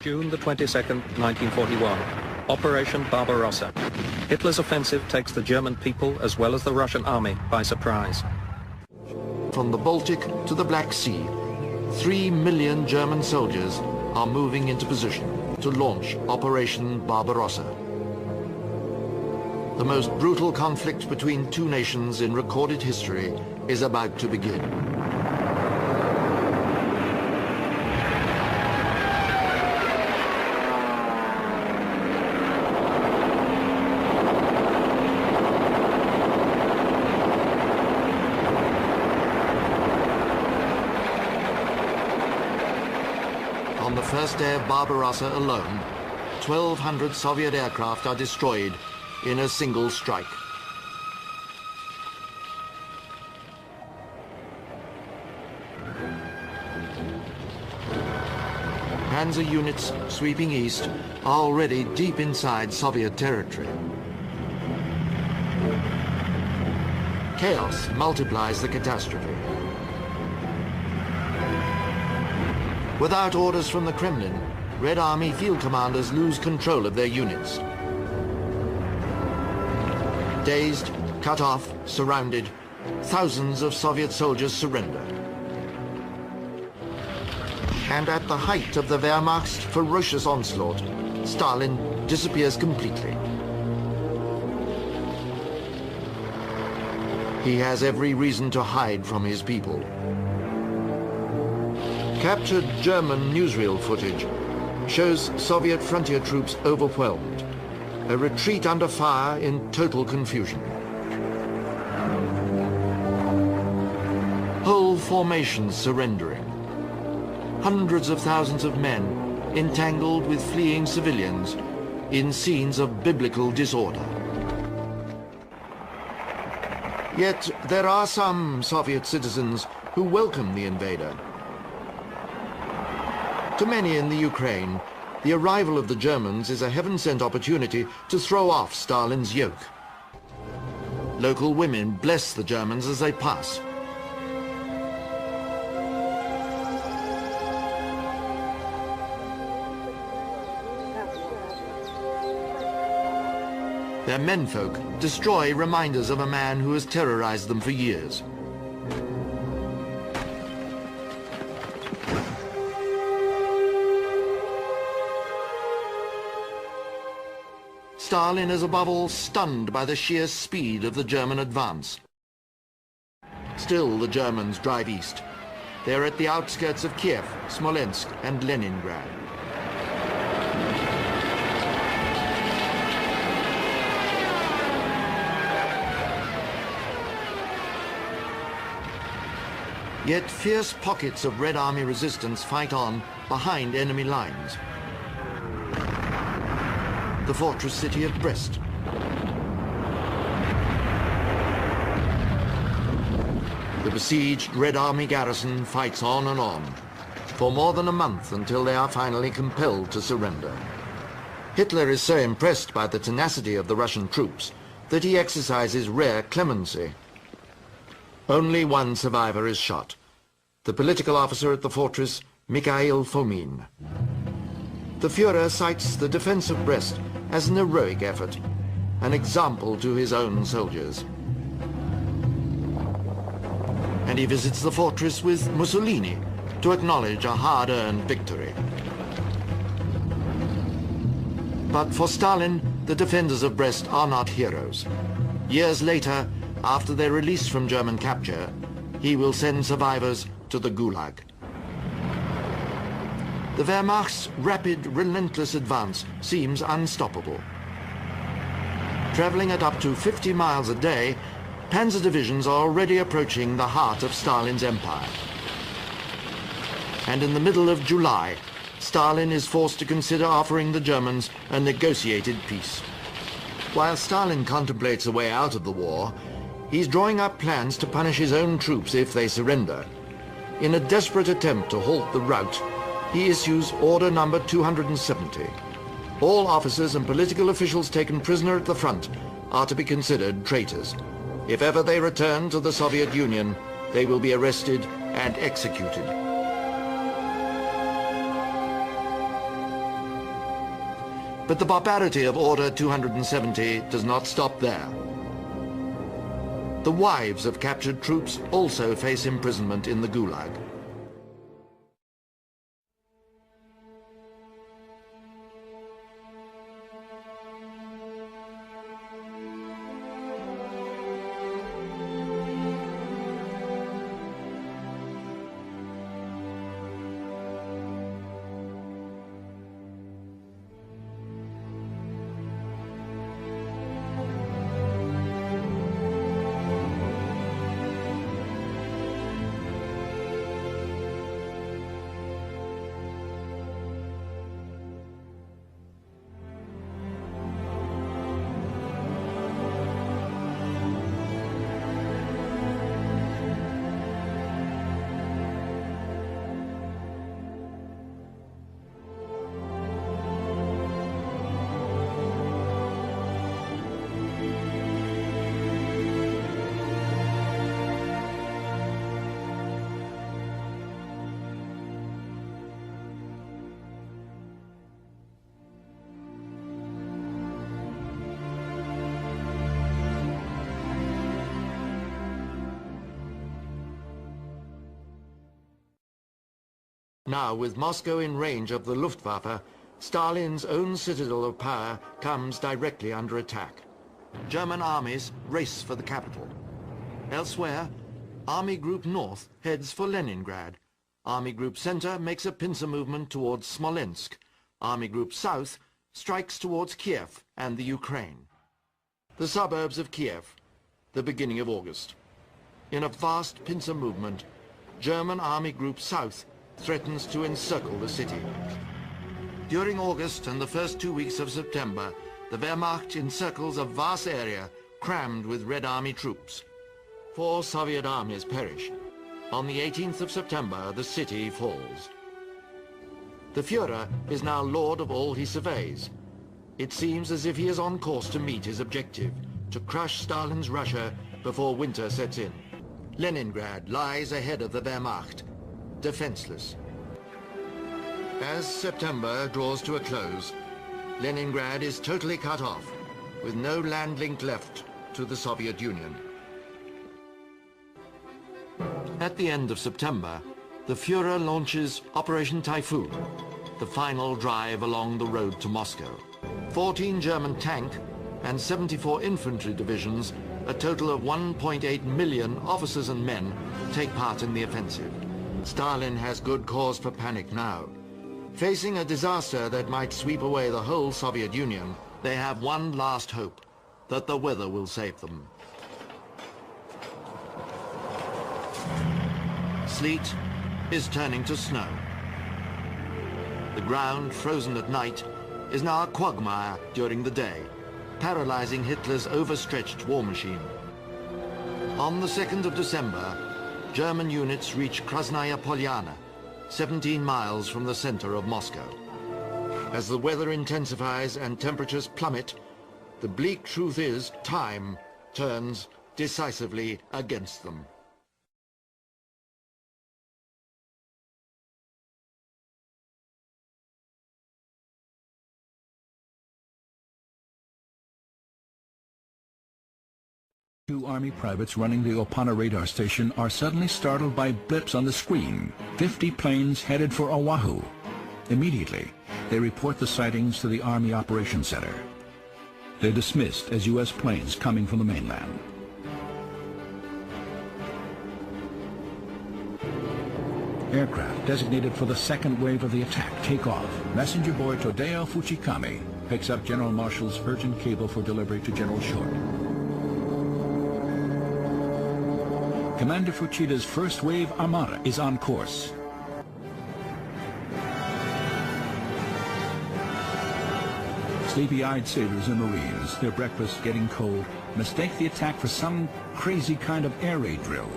June the 22nd, 1941. Operation Barbarossa. Hitler's offensive takes the German people as well as the Russian army by surprise. From the Baltic to the Black Sea, 3 million German soldiers are moving into position to launch Operation Barbarossa. The most brutal conflict between two nations in recorded history is about to begin. On the first day of Barbarossa alone, 1,200 Soviet aircraft are destroyed in a single strike. Panzer units sweeping east are already deep inside Soviet territory. Chaos multiplies the catastrophe. Without orders from the Kremlin, Red Army field commanders lose control of their units. Dazed, cut off, surrounded, thousands of Soviet soldiers surrender. And at the height of the Wehrmacht's ferocious onslaught, Stalin disappears completely. He has every reason to hide from his people. Captured German newsreel footage shows Soviet frontier troops overwhelmed, a retreat under fire in total confusion. Whole formations surrendering. Hundreds of thousands of men entangled with fleeing civilians in scenes of biblical disorder. Yet there are some Soviet citizens who welcome the invader. To many in the Ukraine, the arrival of the Germans is a heaven-sent opportunity to throw off Stalin's yoke. Local women bless the Germans as they pass. Their menfolk destroy reminders of a man who has terrorized them for years. Stalin is above all stunned by the sheer speed of the German advance. Still the Germans drive east. They're at the outskirts of Kiev, Smolensk and Leningrad. Yet fierce pockets of Red Army resistance fight on behind enemy lines. The fortress city of Brest. The besieged Red Army garrison fights on and on, for more than a month until they are finally compelled to surrender. Hitler is so impressed by the tenacity of the Russian troops that he exercises rare clemency. Only one survivor is shot, the political officer at the fortress, Mikhail Fomin. The Führer cites the defense of Brest as an heroic effort, an example to his own soldiers. And he visits the fortress with Mussolini to acknowledge a hard-earned victory. But for Stalin, the defenders of Brest are not heroes. Years later, after their release from German capture, he will send survivors to the Gulag. The Wehrmacht's rapid, relentless advance seems unstoppable. Traveling at up to 50 miles a day, panzer divisions are already approaching the heart of Stalin's empire. And in the middle of July, Stalin is forced to consider offering the Germans a negotiated peace. While Stalin contemplates a way out of the war, he's drawing up plans to punish his own troops if they surrender. In a desperate attempt to halt the rout, he issues Order Number 270. All officers and political officials taken prisoner at the front are to be considered traitors. If ever they return to the Soviet Union, they will be arrested and executed. But the barbarity of Order 270 does not stop there. The wives of captured troops also face imprisonment in the Gulag. Now, with Moscow in range of the Luftwaffe, Stalin's own citadel of power comes directly under attack. German armies race for the capital. Elsewhere, Army Group North heads for Leningrad. Army Group Center makes a pincer movement towards Smolensk. Army Group South strikes towards Kiev and the Ukraine. The suburbs of Kiev, the beginning of August. In a vast pincer movement, German Army Group South threatens to encircle the city. During August and the first 2 weeks of September, the Wehrmacht encircles a vast area crammed with Red Army troops. 4 Soviet armies perish. On the 18th of September, the city falls. The Führer is now lord of all he surveys. It seems as if he is on course to meet his objective, to crush Stalin's Russia before winter sets in. Leningrad lies ahead of the Wehrmacht, defenseless. As September draws to a close, Leningrad is totally cut off, with no land link left to the Soviet Union. At the end of September, the Führer launches Operation Typhoon, the final drive along the road to Moscow. 14 German tank and 74 infantry divisions, a total of 1.8 million officers and men, take part in the offensive. Stalin has good cause for panic now. Facing a disaster that might sweep away the whole Soviet Union, they have one last hope, that the weather will save them. Sleet is turning to snow. The ground, frozen at night, is now a quagmire during the day, paralyzing Hitler's overstretched war machine. On the 2nd of December, German units reach Krasnaya Polyana, 17 miles from the center of Moscow. As the weather intensifies and temperatures plummet, the bleak truth is time turns decisively against them. Two Army privates running the Opana radar station are suddenly startled by blips on the screen. 50 planes headed for Oahu. Immediately, they report the sightings to the Army Operations Center. They're dismissed as U.S. planes coming from the mainland. Aircraft designated for the second wave of the attack take off. Messenger boy Tadeo Fuchikami picks up General Marshall's urgent cable for delivery to General Short. Commander Fuchida's first wave armada is on course. Sleepy-eyed sailors and Marines, their breakfast getting cold, mistake the attack for some crazy kind of air raid drill.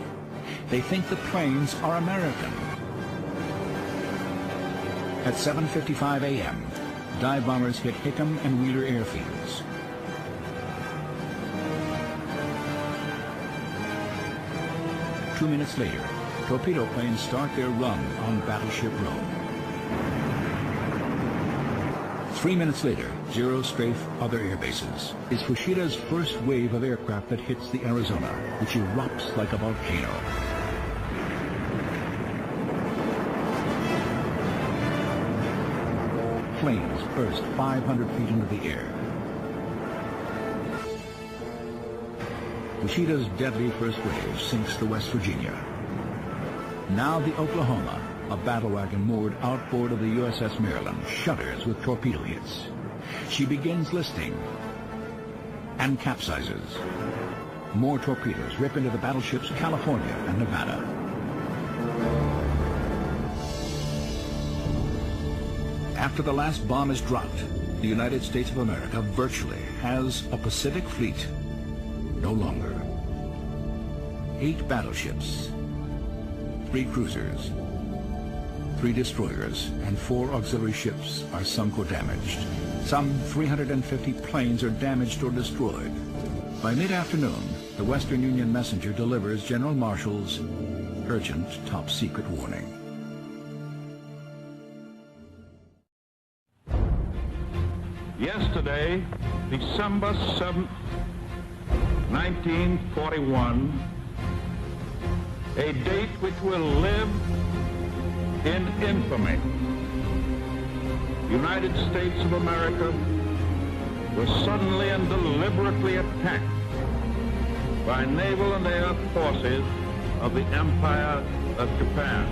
They think the planes are American. At 7:55 a.m., dive bombers hit Hickam and Wheeler airfields. Two minutes later, torpedo planes start their run on Battleship Row. 3 minutes later, zero strafe other air bases. It's Fushida's first wave of aircraft that hits the Arizona, which erupts like a volcano. Flames burst 500 feet into the air. Fushida's deadly first wave sinks the West Virginia. Now the Oklahoma, a battle wagon moored outboard of the USS Maryland, shudders with torpedo hits. She begins listing and capsizes. More torpedoes rip into the battleships California and Nevada. After the last bomb is dropped, the United States of America virtually has a Pacific fleet no longer. 8 battleships, 3 cruisers, 3 destroyers, and 4 auxiliary ships are sunk or damaged. Some 350 planes are damaged or destroyed. By mid-afternoon, the Western Union messenger delivers General Marshall's urgent top-secret warning. Yesterday, December 7th, 1941, a date which will live in infamy. The United States of America was suddenly and deliberately attacked by naval and air forces of the Empire of Japan.